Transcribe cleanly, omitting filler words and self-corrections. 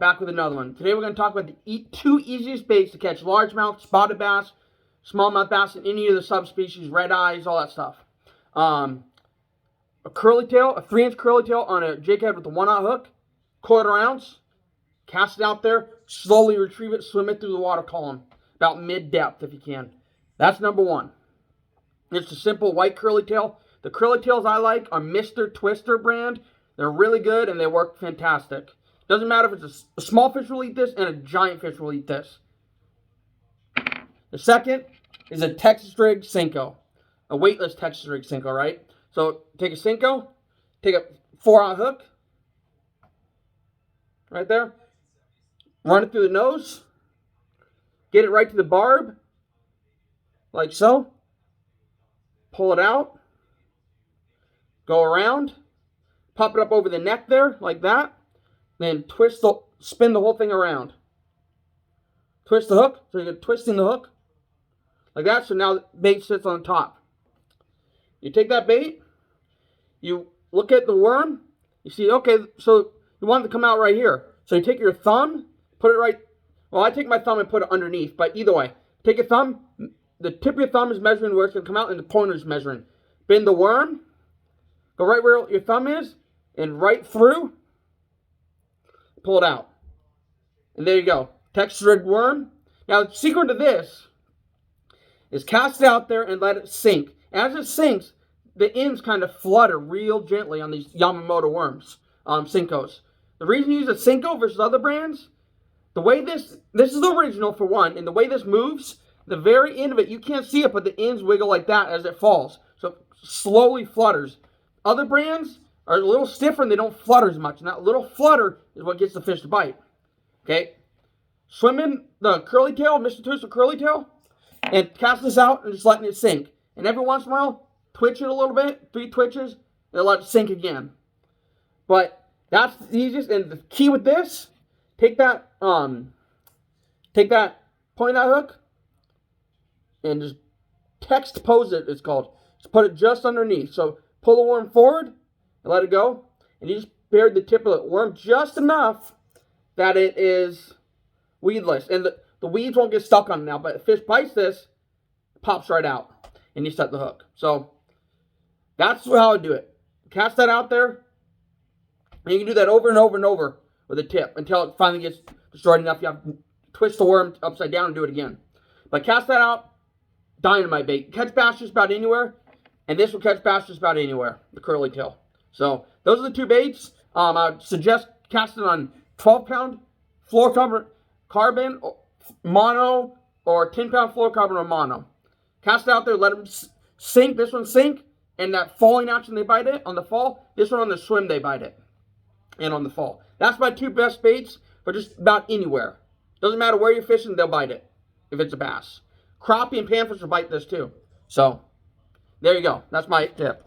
back with another one. Today we're going to talk about the two easiest baits to catch largemouth, spotted bass, smallmouth bass, and any of the subspecies, red eyes, all that stuff. A curly tail, a 3-inch curly tail on a jig head with a 1/0 hook, 1/4 ounce, cast it out there, slowly retrieve it, swim it through the water column, about mid-depth if you can. That's number one. It's a simple white curly tail. The curly tails I like are Mr. Twister brand. They're really good and they work fantastic. Doesn't matter if it's a small fish will eat this and a giant fish will eat this. The second is a Texas rig Senko. A weightless Texas rig Senko, right? So take a Senko, take a 4/0 hook, right there, run it through the nose, get it right to the barb, like so, pull it out, go around, pop it up over the neck there, like that, then spin the whole thing around. Twist the hook, so you're twisting the hook, like that, so now the bait sits on the top. You take that bait, you look at the worm, you see, okay, so you want it to come out right here. So you take your thumb, put it right, well, I take my thumb and put it underneath, but either way, take your thumb, the tip of your thumb is measuring where it's going to come out, and the pointer is measuring. Bend the worm, go right where your thumb is, and right through, pull it out. And there you go, Texas rig worm. Now, the secret to this is cast it out there and let it sink. As it sinks, the ends kind of flutter real gently on these Yamamoto worms, Senkos. The reason you use a Senko versus other brands, the way this is the original for one, and the way this moves, the very end of it, you can't see it, but the ends wiggle like that as it falls. So it slowly flutters. Other brands are a little stiffer and they don't flutter as much. And that little flutter is what gets the fish to bite. Okay? Swim in the curly tail, Mr. Twister curly tail, and cast this out and just letting it sink. And every once in a while, twitch it a little bit, 3 twitches, and let it sink again. But that's the easiest, and the key with this, take that point that hook, and just text pose it, it's called. Just put it just underneath. So pull the worm forward, and let it go, and you just bury the tip of the worm just enough that it is weedless. And the weeds won't get stuck on it now, but if fish bites this, it pops right out. And you set the hook. So that's how I do it. Cast that out there. And you can do that over and over and over with a tip until it finally gets destroyed enough. You have to twist the worm upside down and do it again. But cast that out. Dynamite bait. Catch bass just about anywhere. And this will catch bass just about anywhere. The curly tail. So those are the two baits. I would suggest casting on 12-pound fluorocarbon mono or 10-pound fluorocarbon or mono. Cast it out there, let them sink. This one sink, and that falling action they bite it on the fall. This one on the swim they bite it, and on the fall. That's my two best baits for just about anywhere. Doesn't matter where you're fishing, they'll bite it if it's a bass. Crappie and panfish will bite this too. So there you go. That's my tip.